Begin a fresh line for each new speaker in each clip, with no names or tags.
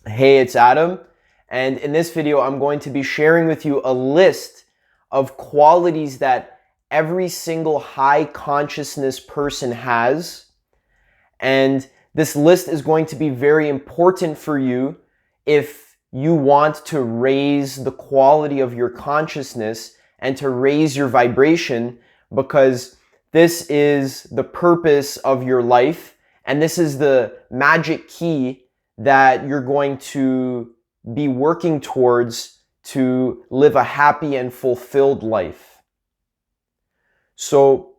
Hey, it's Adam, and in this video, I'm going to be sharing with you a list of qualities that every single high consciousness person has. And this list is going to be very important for you if you want to raise the quality of your consciousness and to raise your vibration, because this is the purpose of your life, and this is the magic key that you're going to be working towards to live a happy and fulfilled life. So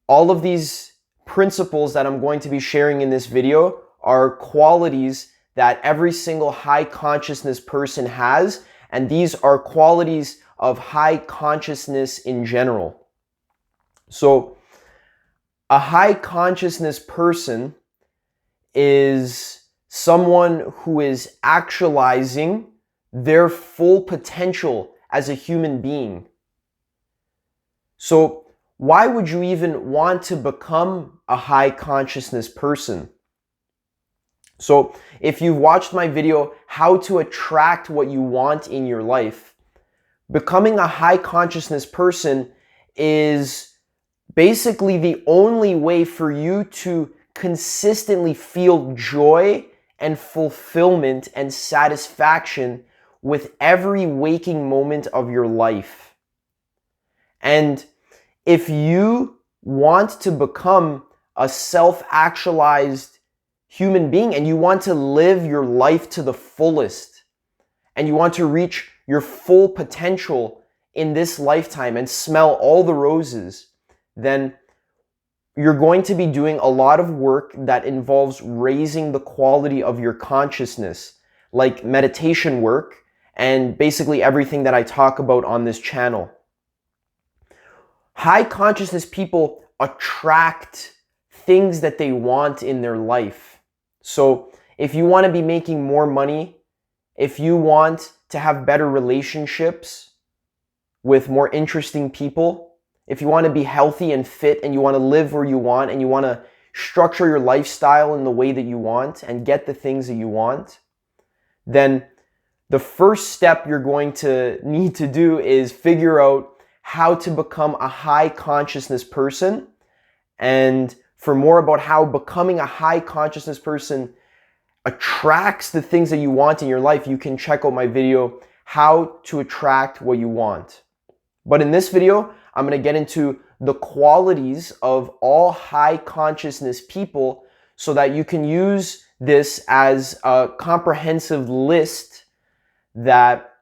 all of these principles that I'm going to be sharing in this video are qualities that every single high consciousness person has, and these are qualities of high consciousness in general. So a high consciousness person is someone who is actualizing their full potential as a human being. So why would you even want to become a high consciousness person? So if you've watched my video, how to attract what you want in your life, becoming a high consciousness person is basically the only way for you to consistently feel joy and fulfillment and satisfaction with every waking moment of your life. And if you want to become a self-actualized human being and you want to live your life to the fullest and you want to reach your full potential in this lifetime and smell all the roses, then you're going to be doing a lot of work that involves raising the quality of your consciousness, like meditation work and basically everything that I talk about on this channel. High consciousness people attract things that they want in their life. So if you want to be making more money, if you want to have better relationships with more interesting people, if you want to be healthy and fit and you want to live where you want and you want to structure your lifestyle in the way that you want and get the things that you want, then the first step you're going to need to do is figure out how to become a high consciousness person. And for more about how becoming a high consciousness person attracts the things that you want in your life, you can check out my video, How to Attract What You Want. But in this video, I'm going to get into the qualities of all high consciousness people so that you can use this as a comprehensive list that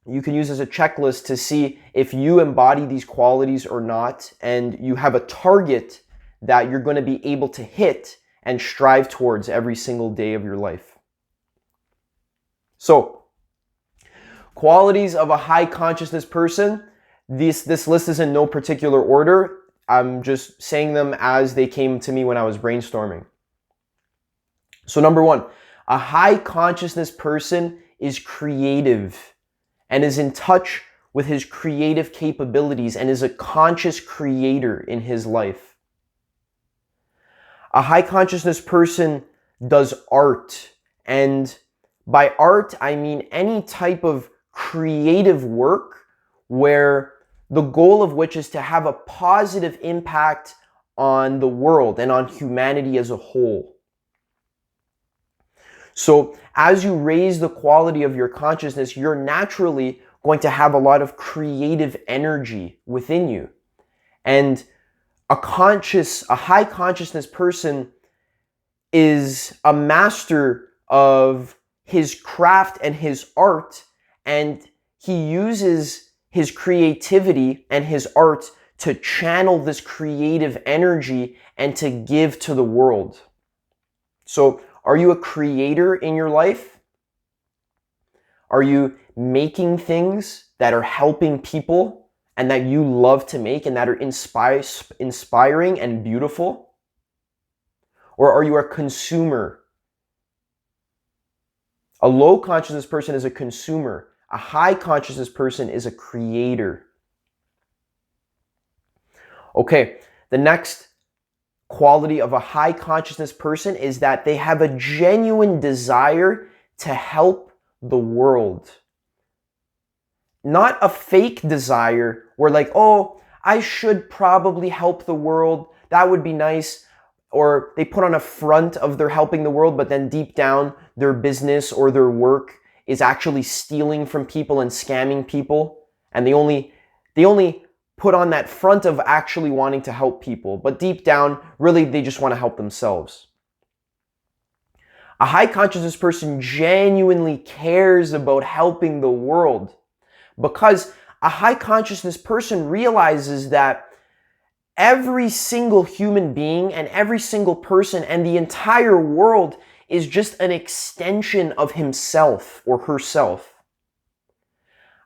you can use as a checklist to see if you embody these qualities or not, and you have a target that you're going to be able to hit and strive towards every single day of your life. So, qualities of a high consciousness person. This list is in no particular order. I'm just saying them as they came to me when I was brainstorming. So number one, a high consciousness person is creative and is in touch with his creative capabilities and is a conscious creator in his life. A high consciousness person does art, and by art I mean any type of creative work where the goal of which is to have a positive impact on the world and on humanity as a whole. So as you raise the quality of your consciousness, you're naturally going to have a lot of creative energy within you. And a high consciousness person is a master of his craft and his art, and he uses his creativity and his art to channel this creative energy and to give to the world. So, are you a creator in your life? Are you making things that are helping people and that you love to make and that are inspiring and beautiful? Or are you a consumer? A low consciousness person is a consumer. A high consciousness person is a creator. Okay, the next quality of a high consciousness person is that they have a genuine desire to help the world. Not a fake desire where like, oh, I should probably help the world. That would be nice. Or they put on a front of they're helping the world, but then deep down their business or their work is actually stealing from people and scamming people. And they only put on that front of actually wanting to help people. But deep down, really, they just want to help themselves. A high consciousness person genuinely cares about helping the world, because a high consciousness person realizes that every single human being and every single person and the entire world is just an extension of himself or herself.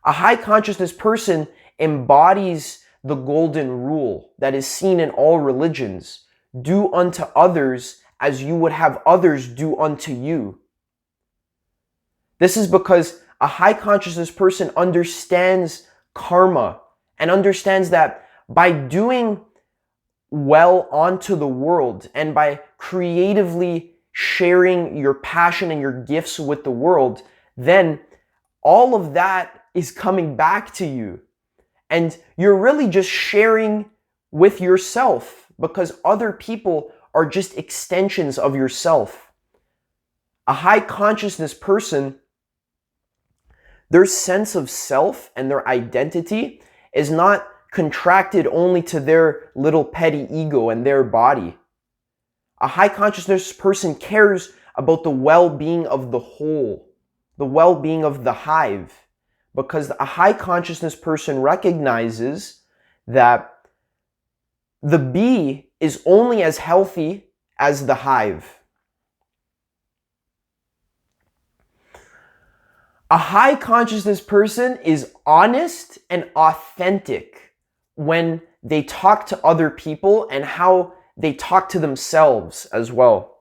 A high consciousness person embodies the golden rule that is seen in all religions. Do unto others as you would have others do unto you. This is because a high consciousness person understands karma and understands that by doing well onto the world and by creatively sharing your passion and your gifts with the world, then all of that is coming back to you. And you're really just sharing with yourself, because other people are just extensions of yourself. A high consciousness person, their sense of self and their identity is not contracted only to their little petty ego and their body. A high consciousness person cares about the well-being of the whole, the well-being of the hive, because a high consciousness person recognizes that the bee is only as healthy as the hive. A high consciousness person is honest and authentic when they talk to other people and how they talk to themselves as well.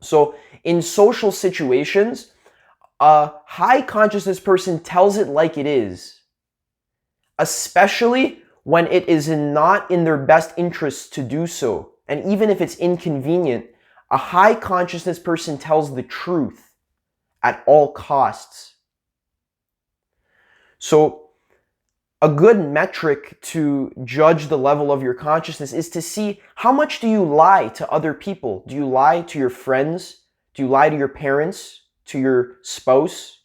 So in social situations, a high consciousness person tells it like it is, especially when it is not in their best interest to do so. And even if it's inconvenient, a high consciousness person tells the truth at all costs. So a good metric to judge the level of your consciousness is to see how much do you lie to other people? Do you lie to your friends? Do you lie to your parents? To your spouse?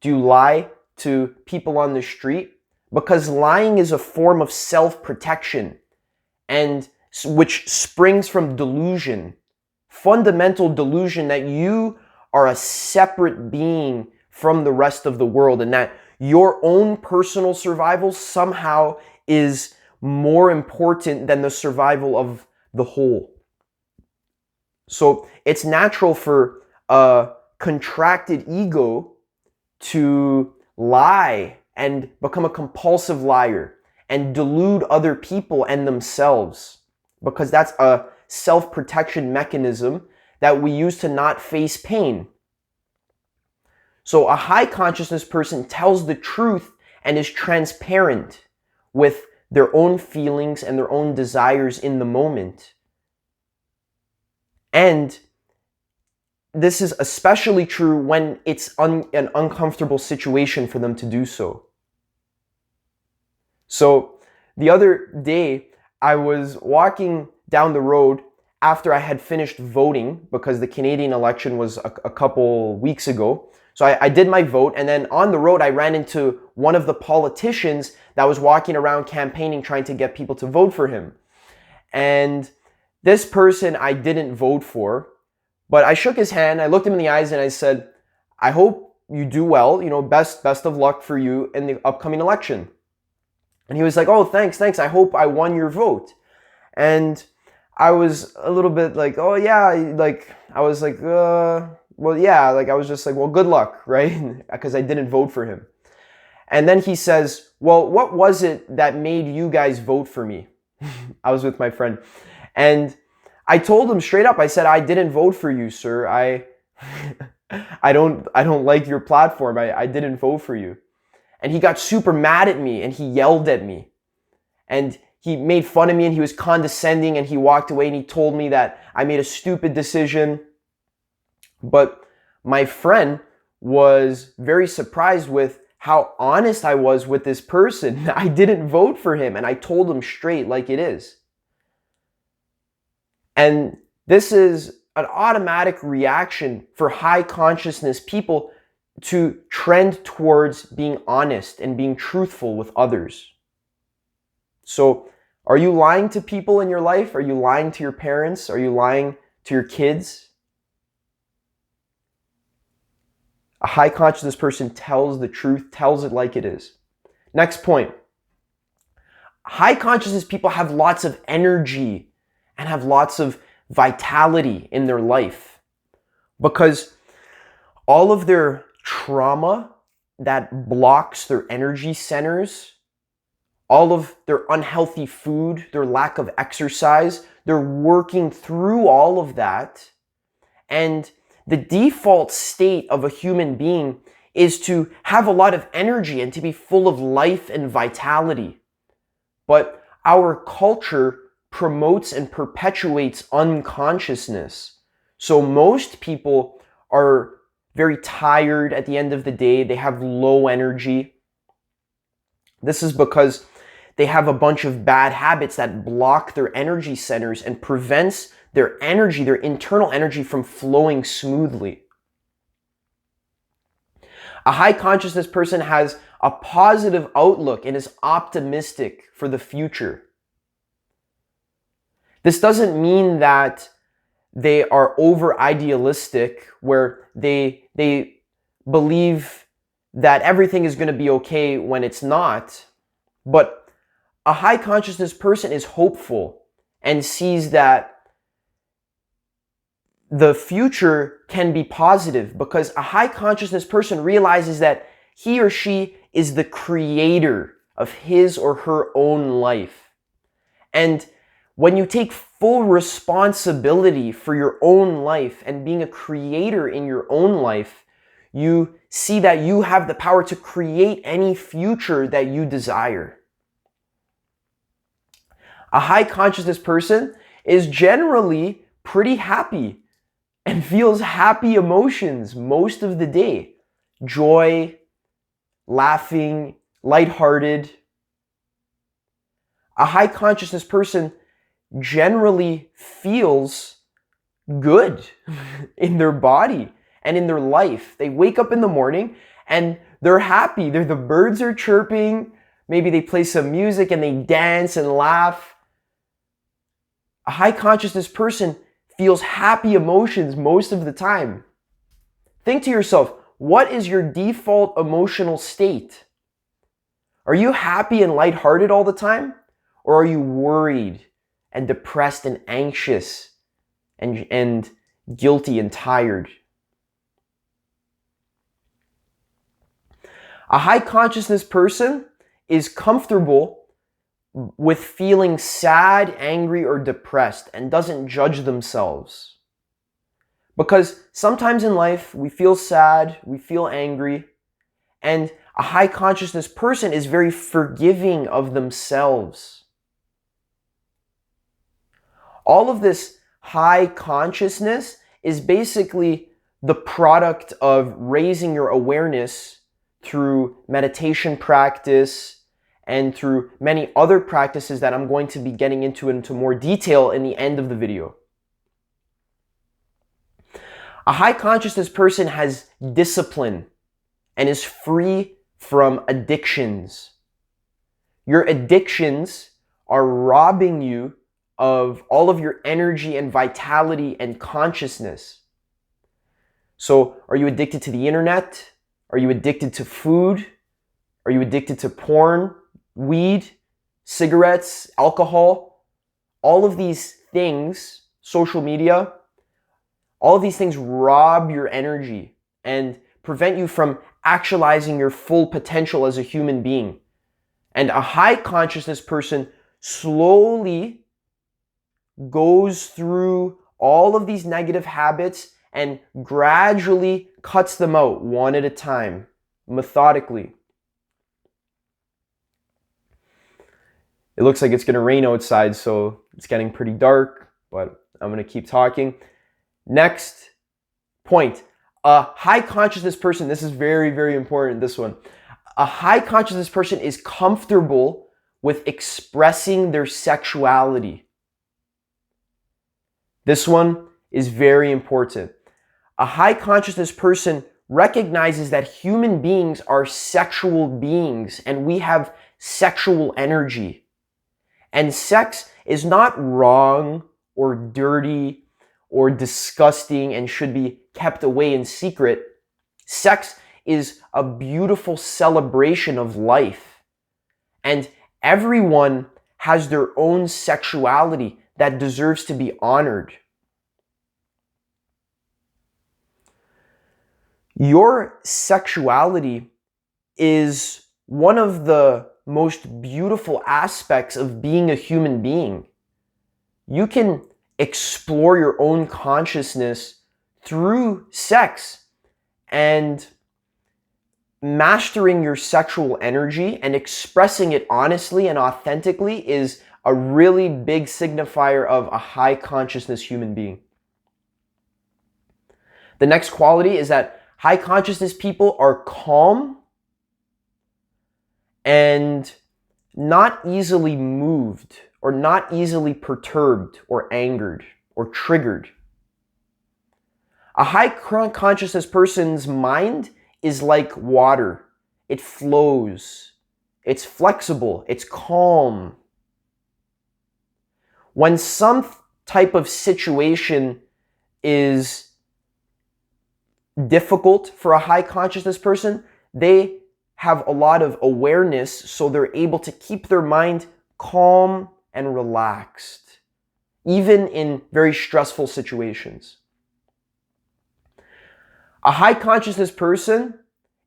Do you lie to people on the street? Because lying is a form of self-protection, and which springs from delusion, fundamental delusion that you are a separate being from the rest of the world and that your own personal survival somehow is more important than the survival of the whole. So it's natural for a contracted ego to lie and become a compulsive liar and delude other people and themselves, because that's a self-protection mechanism that we use to not face pain. So a high consciousness person tells the truth and is transparent with their own feelings and their own desires in the moment. And this is especially true when it's an uncomfortable situation for them to do so. So the other day, I was walking down the road after I had finished voting, because the Canadian election was a couple weeks ago. So I did my vote, and then on the road, I ran into one of the politicians that was walking around campaigning, trying to get people to vote for him. And this person I didn't vote for, but I shook his hand, I looked him in the eyes, and I said, I hope you do well, best of luck for you in the upcoming election. And he was like, oh, thanks, I hope I won your vote. And I was a little bit like, oh yeah, I was like, well, yeah, I was just like, well, good luck, right? Because I didn't vote for him. And then he says, well, what was it that made you guys vote for me? I was with my friend. And I told him straight up, I said, I didn't vote for you, sir. I don't like your platform. I didn't vote for you. And he got super mad at me and he yelled at me. And he made fun of me and he was condescending and he walked away and he told me that I made a stupid decision. But my friend was very surprised with how honest I was with this person. I didn't vote for him, and I told him straight like it is. And this is an automatic reaction for high consciousness people to trend towards being honest and being truthful with others. So, are you lying to people in your life? Are you lying to your parents? Are you lying to your kids? A high consciousness person tells the truth, tells it like it is. Next point. High consciousness people have lots of energy and have lots of vitality in their life because all of their trauma that blocks their energy centers, all of their unhealthy food, their lack of exercise, they're working through all of that. And the default state of a human being is to have a lot of energy and to be full of life and vitality. But our culture promotes and perpetuates unconsciousness. So most people are very tired at the end of the day. They have low energy. This is because they have a bunch of bad habits that block their energy centers and prevents their energy, their internal energy, from flowing smoothly. A high consciousness person has a positive outlook and is optimistic for the future. This doesn't mean that they are over idealistic, where they believe that everything is going to be okay when it's not. But a high consciousness person is hopeful and sees that the future can be positive, because a high consciousness person realizes that he or she is the creator of his or her own life. And when you take full responsibility for your own life and being a creator in your own life, you see that you have the power to create any future that you desire. A high consciousness person is generally pretty happy and feels happy emotions most of the day. Joy, laughing, lighthearted. A high consciousness person generally feels good in their body and in their life. They wake up in the morning and they're happy. The birds are chirping. Maybe they play some music and they dance and laugh. A high consciousness person feels happy emotions most of the time. Think to yourself, what is your default emotional state? Are you happy and lighthearted all the time? Or are you worried and depressed and anxious and guilty and tired? A high consciousness person is comfortable with feeling sad, angry, or depressed and doesn't judge themselves. Because sometimes in life we feel sad, we feel angry, and a high consciousness person is very forgiving of themselves. All of this high consciousness is basically the product of raising your awareness through meditation practice and through many other practices that I'm going to be getting into more detail in the end of the video. A high consciousness person has discipline and is free from addictions. Your addictions are robbing you of all of your energy and vitality and consciousness. So, are you addicted to the internet? Are you addicted to food? Are you addicted to porn, weed, cigarettes, alcohol? All of these things, social media, all of these things rob your energy and prevent you from actualizing your full potential as a human being. And a high consciousness person slowly goes through all of these negative habits and gradually cuts them out one at a time, methodically. It looks like it's going to rain outside, so it's getting pretty dark, but I'm going to keep talking. Next point. A high consciousness person, this is very, very important, this one. A high consciousness person is comfortable with expressing their sexuality. This one is very important. A high consciousness person recognizes that human beings are sexual beings and we have sexual energy. And sex is not wrong or dirty or disgusting and should be kept away in secret. Sex is a beautiful celebration of life. And everyone has their own sexuality that deserves to be honored. Your sexuality is one of the most beautiful aspects of being a human being. You can explore your own consciousness through sex, and mastering your sexual energy and expressing it honestly and authentically is a really big signifier of a high consciousness human being. The next quality is that high consciousness people are calm and not easily moved or not easily perturbed or angered or triggered. A high consciousness person's mind is like water. It flows. It's flexible. It's calm. When some type of situation is difficult for a high consciousness person, they have a lot of awareness, so they're able to keep their mind calm and relaxed, even in very stressful situations. A high consciousness person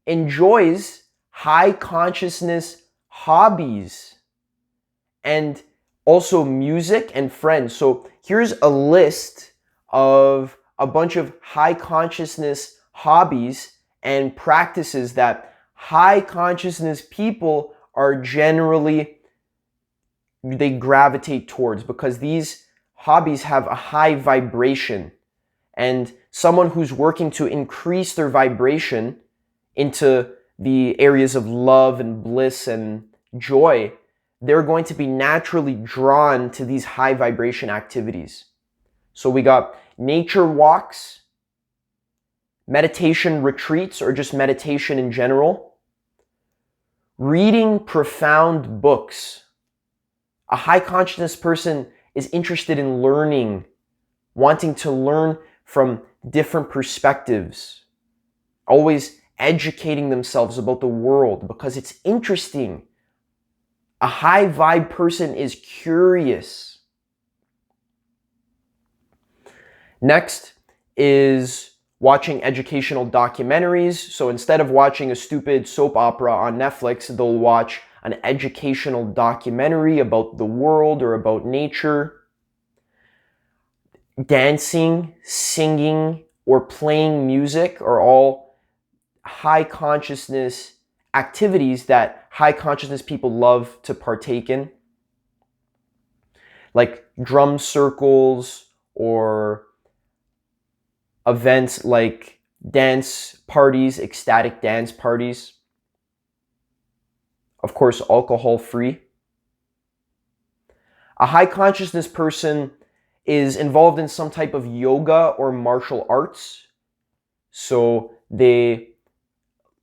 enjoys high consciousness hobbies and also music and friends. So here's a list of a bunch of high consciousness hobbies and practices that high consciousness people are generally, they gravitate towards, because these hobbies have a high vibration. And someone who's working to increase their vibration into the areas of love and bliss and joy, they're going to be naturally drawn to these high vibration activities. So we got nature walks, meditation retreats, or just meditation in general, reading profound books. A high consciousness person is interested in learning, wanting to learn from different perspectives, always educating themselves about the world because it's interesting. A high vibe person is curious. Next is watching educational documentaries. So instead of watching a stupid soap opera on Netflix, they'll watch an educational documentary about the world or about nature. Dancing, singing, or playing music are all high consciousness activities that high consciousness people love to partake in. Like drum circles or events like dance parties, ecstatic dance parties. Of course, alcohol free. A high consciousness person is involved in some type of yoga or martial arts. So they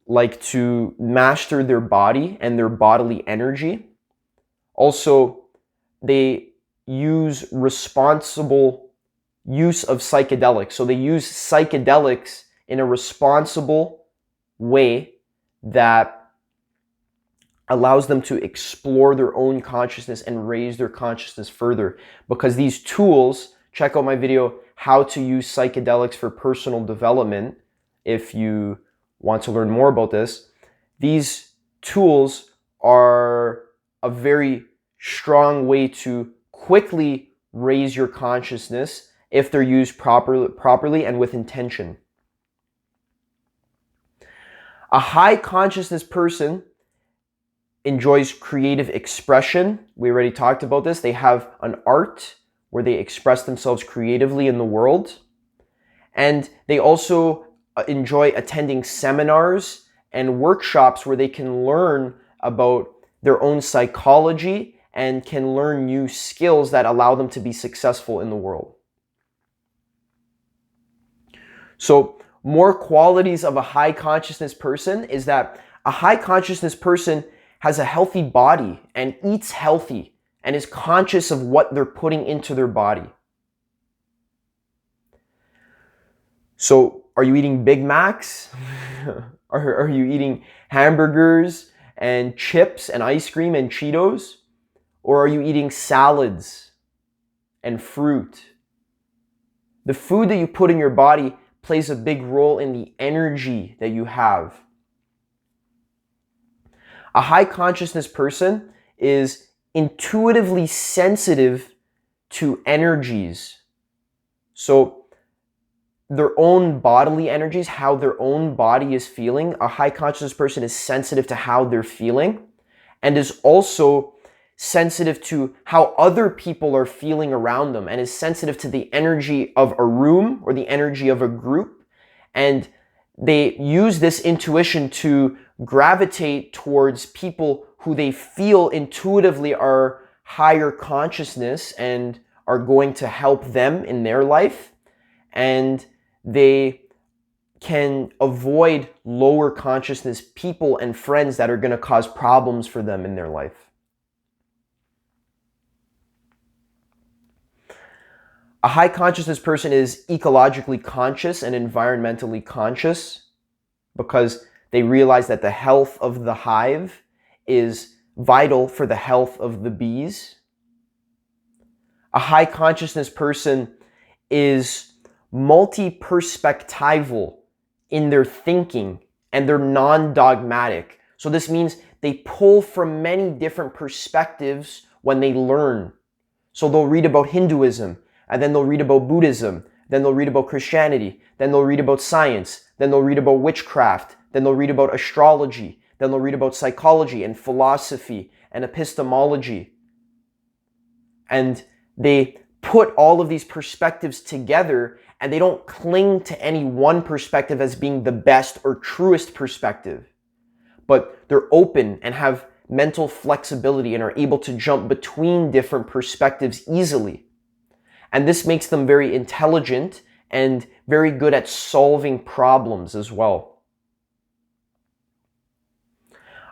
like to master their body and their bodily energy. Also, they use responsible use of psychedelics. So they use psychedelics in a responsible way that allows them to explore their own consciousness and raise their consciousness further. Because these tools, check out my video, how to use psychedelics for personal development, if you want to learn more about this. These tools are a very strong way to quickly raise your consciousness if they're used properly and with intention. A high consciousness person enjoys creative expression. We already talked about this. They have an art where they express themselves creatively in the world. And they also enjoy attending seminars and workshops where they can learn about their own psychology and can learn new skills that allow them to be successful in the world. So, more qualities of a high consciousness person is that a high consciousness person has a healthy body and eats healthy and is conscious of what they're putting into their body. So, are you eating Big Macs? Are you eating hamburgers and chips and ice cream and Cheetos? Or are you eating salads and fruit? The food that you put in your body plays a big role in the energy that you have. A high consciousness person is intuitively sensitive to energies. So their own bodily energies, how their own body is feeling. A high consciousness person is sensitive to how they're feeling and is also sensitive to how other people are feeling around them and is sensitive to the energy of a room or the energy of a group. And they use this intuition to gravitate towards people who they feel intuitively are higher consciousness and are going to help them in their life. And they can avoid lower consciousness people and friends that are going to cause problems for them in their life. A high consciousness person is ecologically conscious and environmentally conscious because they realize that the health of the hive is vital for the health of the bees. A high consciousness person is multiperspectival in their thinking and they're non-dogmatic. So this means they pull from many different perspectives when they learn. So they'll read about Hinduism, and then they'll read about Buddhism, then they'll read about Christianity, then they'll read about science, then they'll read about witchcraft, then they'll read about astrology, then they'll read about psychology and philosophy and epistemology. And they put all of these perspectives together and they don't cling to any one perspective as being the best or truest perspective, but they're open and have mental flexibility and are able to jump between different perspectives easily. And this makes them very intelligent and very good at solving problems as well.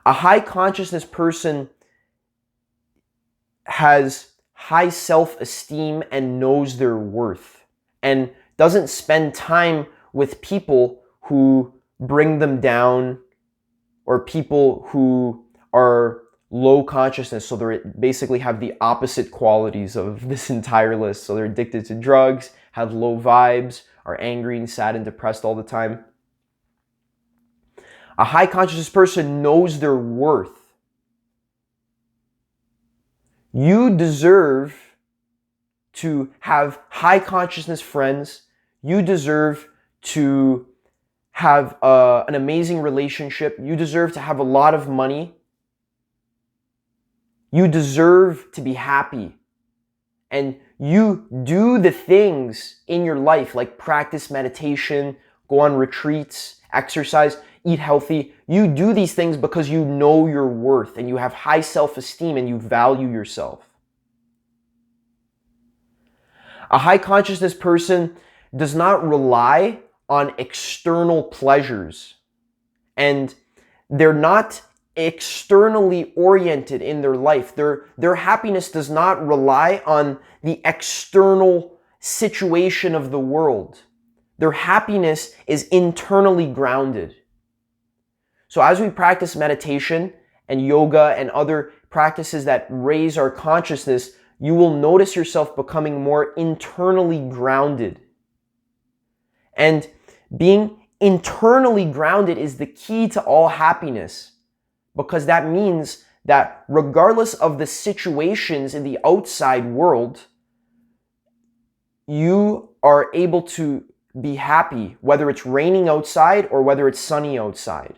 A high consciousness person has high self-esteem and knows their worth and doesn't spend time with people who bring them down or people who are low consciousness. So they basically have the opposite qualities of this entire list. So they're addicted to drugs, have low vibes, are angry and sad and depressed all the time. A high consciousness person knows their worth. You deserve to have high consciousness friends. You deserve to have an amazing relationship. You deserve to have a lot of money. You deserve to be happy. And you do the things in your life like practice meditation, go on retreats, exercise, eat healthy. You do these things because you know your worth and you have high self-esteem and you value yourself. A high consciousness person does not rely on external pleasures and they're not externally oriented in their life. Their happiness does not rely on the external situation of the world. Their happiness is internally grounded. So as we practice meditation and yoga and other practices that raise our consciousness, you will notice yourself becoming more internally grounded. And being internally grounded is the key to all happiness, because that means that regardless of the situations in the outside world, you are able to be happy, whether it's raining outside or whether it's sunny outside.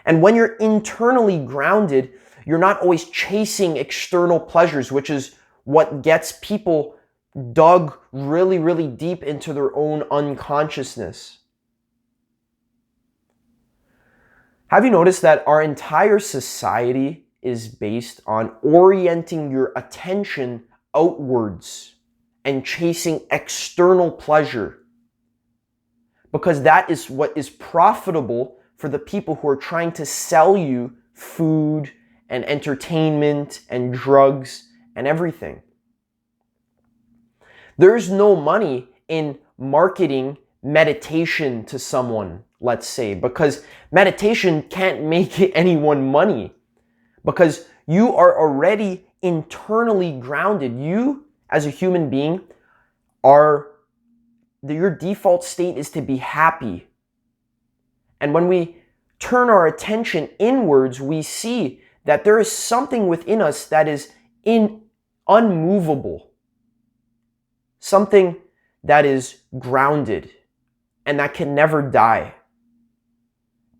And when you're internally grounded, you're not always chasing external pleasures, which is what gets people dug really, really deep into their own unconsciousness. Have you noticed that our entire society is based on orienting your attention outwards and chasing external pleasure? Because that is what is profitable for the people who are trying to sell you food and entertainment and drugs and everything. There's no money in marketing meditation to someone, let's say, because meditation can't make anyone money, because you are already internally grounded. You, as a human being, your default state is to be happy. And when we turn our attention inwards, we see that there is something within us that is unmovable, something that is grounded and that can never die.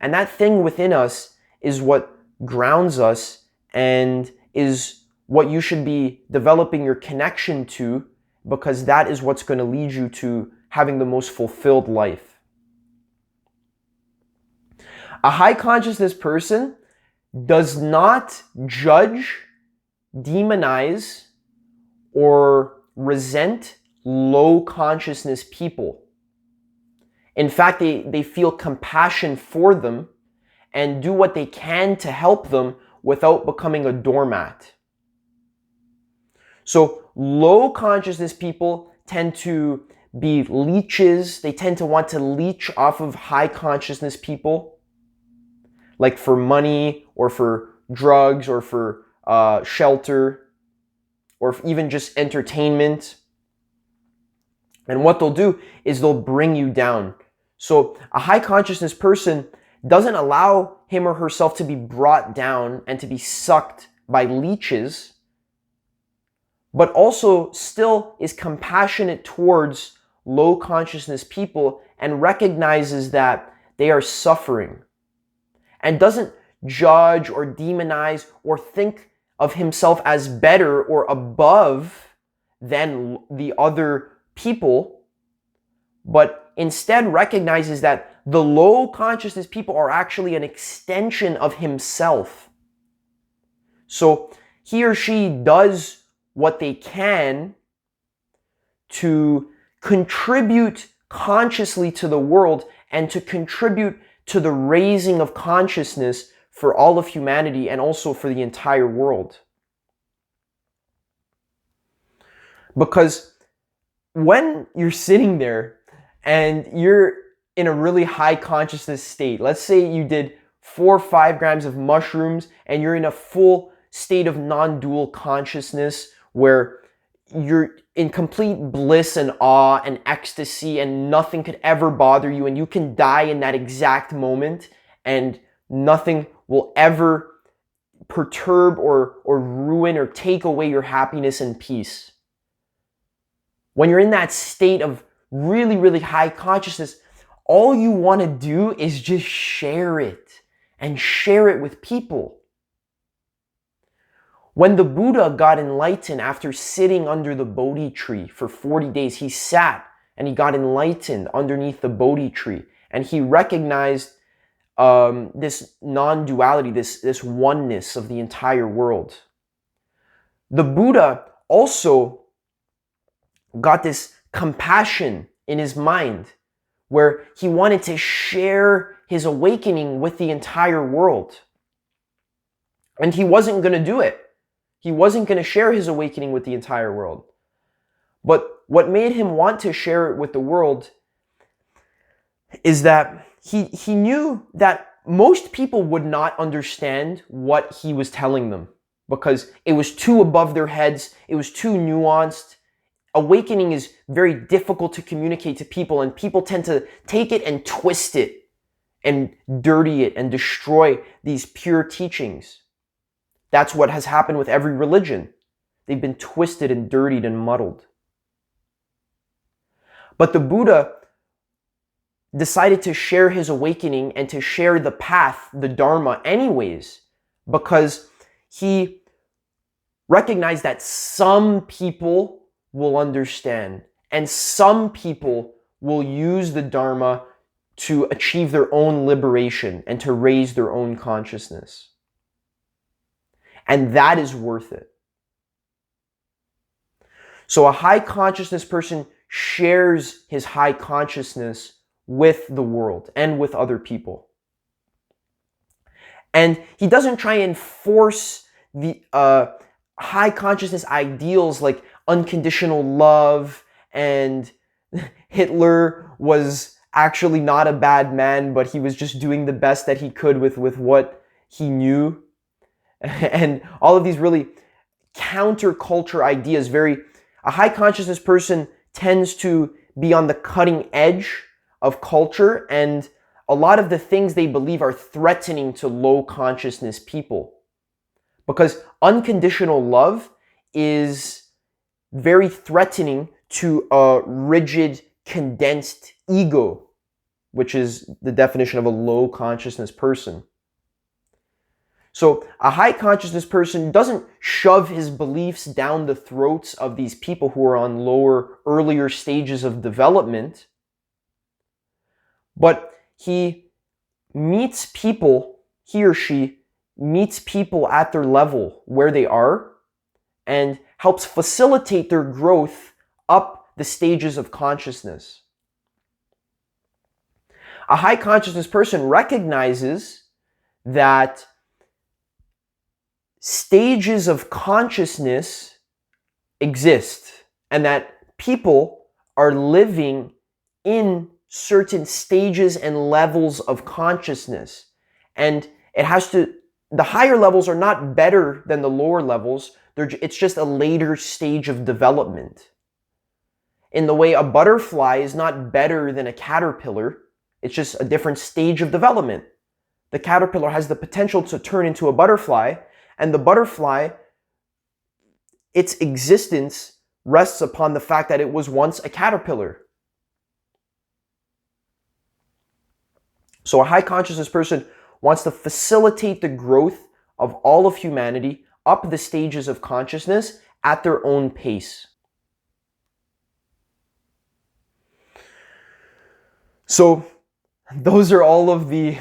And that thing within us is what grounds us and is what you should be developing your connection to, because that is what's going to lead you to having the most fulfilled life. A high consciousness person does not judge, demonize, or resent low consciousness people. In fact, they feel compassion for them and do what they can to help them without becoming a doormat. So low consciousness people tend to be leeches. They tend to want to leech off of high consciousness people, like for money or for drugs or for shelter or even just entertainment. And what they'll do is they'll bring you down. So a high consciousness person doesn't allow him or herself to be brought down and to be sucked by leeches, but also still is compassionate towards low consciousness people and recognizes that they are suffering, and doesn't judge or demonize or think of himself as better or above than the other people, but instead recognizes that the low consciousness people are actually an extension of himself. So he or she does what they can to contribute consciously to the world and to contribute to the raising of consciousness for all of humanity and also for the entire world. Because when you're sitting there and you're in a really high consciousness state, let's say you did 4 or 5 grams of mushrooms and you're in a full state of non-dual consciousness where you're in complete bliss and awe and ecstasy and nothing could ever bother you and you can die in that exact moment and nothing will ever perturb or ruin or take away your happiness and peace. When you're in that state of really, really high consciousness, all you want to do is just share it and share it with people. When the Buddha got enlightened after sitting under the Bodhi tree for 40 days, he sat and he got enlightened underneath the Bodhi tree. And he recognized this non-duality, this oneness of the entire world. The Buddha also got this compassion in his mind where he wanted to share his awakening with the entire world. And he wasn't going to do it. He wasn't going to share his awakening with the entire world. But what made him want to share it with the world is that he knew that most people would not understand what he was telling them because it was too above their heads. It was too nuanced. Awakening is very difficult to communicate to people, and people tend to take it and twist it and dirty it and destroy these pure teachings. That's what has happened with every religion. They've been twisted and dirtied and muddled. But the Buddha decided to share his awakening and to share the path, the Dharma anyways, because he recognized that some people will understand, and some people will use the Dharma to achieve their own liberation and to raise their own consciousness. And that is worth it. So a high consciousness person shares his high consciousness with the world and with other people. And he doesn't try and force the high consciousness ideals like unconditional love, and Hitler was actually not a bad man, but he was just doing the best that he could with what he knew. And all of these really counterculture ideas, a high consciousness person tends to be on the cutting edge of culture, and a lot of the things they believe are threatening to low consciousness people. Because unconditional love is very threatening to a rigid, condensed ego, which is the definition of a low consciousness person. So a high consciousness person doesn't shove his beliefs down the throats of these people who are on earlier stages of development, but he or she meets people at their level where they are and helps facilitate their growth up the stages of consciousness. A high consciousness person recognizes that stages of consciousness exist and that people are living in certain stages and levels of consciousness. And the higher levels are not better than the lower levels. It's just a later stage of development. In the way a butterfly is not better than a caterpillar, it's just a different stage of development. The caterpillar has the potential to turn into a butterfly, and the butterfly, its existence rests upon the fact that it was once a caterpillar. So a high consciousness person wants to facilitate the growth of all of humanity up the stages of consciousness at their own pace. So those are all of the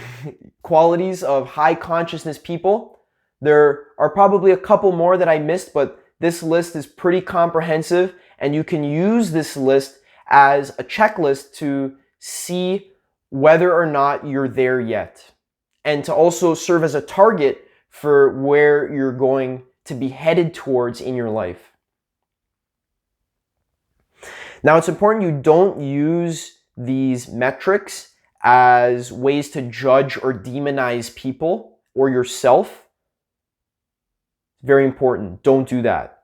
qualities of high consciousness people. There are probably a couple more that I missed, but this list is pretty comprehensive, and you can use this list as a checklist to see whether or not you're there yet, and to also serve as a target for where you're going to be headed towards in your life. Now, it's important you don't use these metrics as ways to judge or demonize people or yourself. Very important. Don't do that.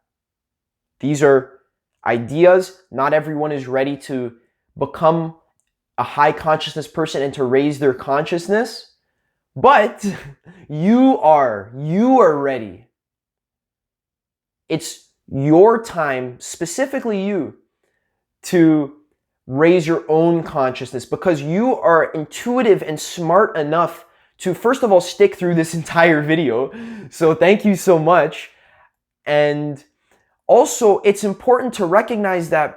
These are ideas. Not everyone is ready to become a high consciousness person and to raise their consciousness, but you are ready. It's your time, specifically you, to raise your own consciousness, because you are intuitive and smart enough to, first of all, stick through this entire video. So thank you so much. And also, it's important to recognize that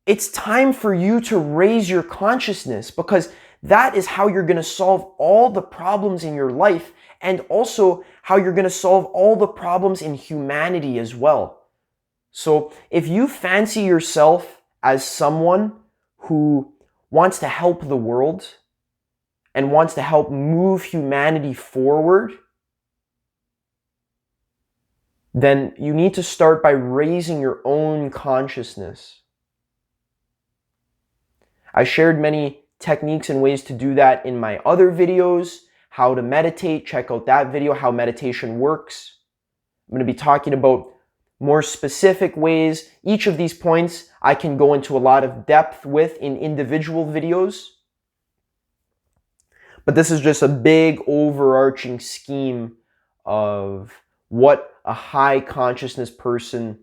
it's time for you to raise your consciousness, because that is how you're going to solve all the problems in your life, and also how you're going to solve all the problems in humanity as well. So if you fancy yourself as someone who wants to help the world and wants to help move humanity forward, then you need to start by raising your own consciousness. I shared many techniques and ways to do that in my other videos. How to meditate, check out that video, how meditation works. I'm going to be talking about more specific ways. Each of these points I can go into a lot of depth with in individual videos. But this is just a big overarching scheme of what a high consciousness person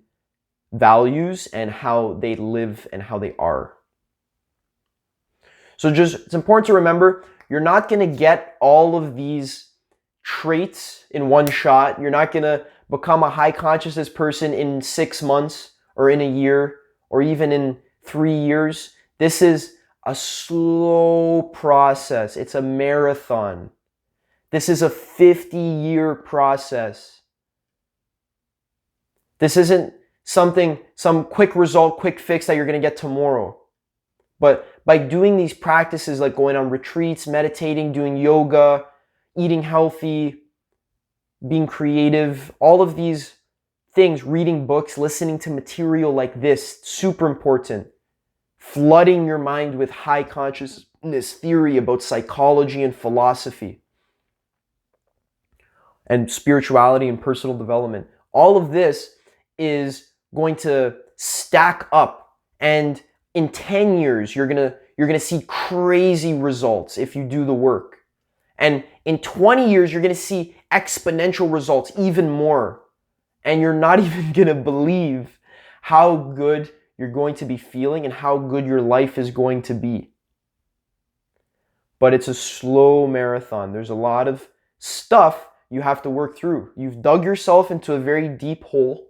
values and how they live and how they are. So it's important to remember, you're not going to get all of these traits in one shot. You're not going to become a high consciousness person in 6 months or in a year or even in 3 years. This is a slow process. It's a marathon. This is a 50-year process. This isn't some quick result, quick fix that you're going to get tomorrow. But by doing these practices like going on retreats, meditating, doing yoga, eating healthy, being creative, all of these things, reading books, listening to material like this, super important. Flooding your mind with high consciousness theory about psychology and philosophy and spirituality and personal development. All of this is going to stack up, and in 10 years you're going to see crazy results if you do the work. And in 20 years you're going to see exponential results, even more. And you're not even going to believe how good you're going to be feeling and how good your life is going to be. But it's a slow marathon. There's a lot of stuff you have to work through. You've dug yourself into a very deep hole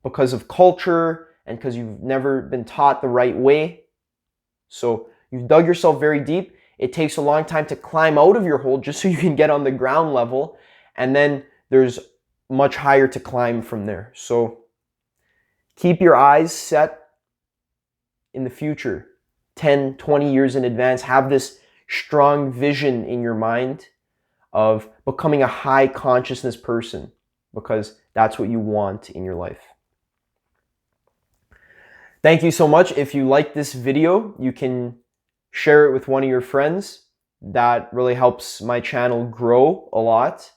because of culture and because you've never been taught the right way. So you've dug yourself very deep. It takes a long time to climb out of your hole just so you can get on the ground level. And then there's much higher to climb from there. So keep your eyes set in the future, 10, 20 years in advance. Have this strong vision in your mind of becoming a high consciousness person, because that's what you want in your life. Thank you so much. If you like this video, you can share it with one of your friends. That really helps my channel grow a lot.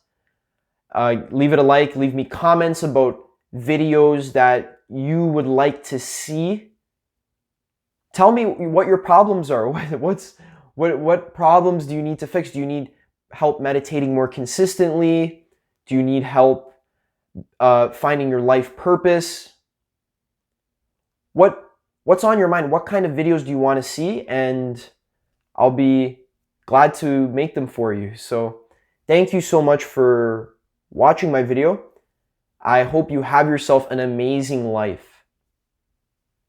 Leave it a like, leave me comments about videos that you would like to see. Tell me what your problems are. What problems do you need to fix? Do you need help meditating more consistently? Do you need help finding your life purpose? What's on your mind? What kind of videos do you want to see? And I'll be glad to make them for you. So thank you so much for watching my video. I hope you have yourself an amazing life.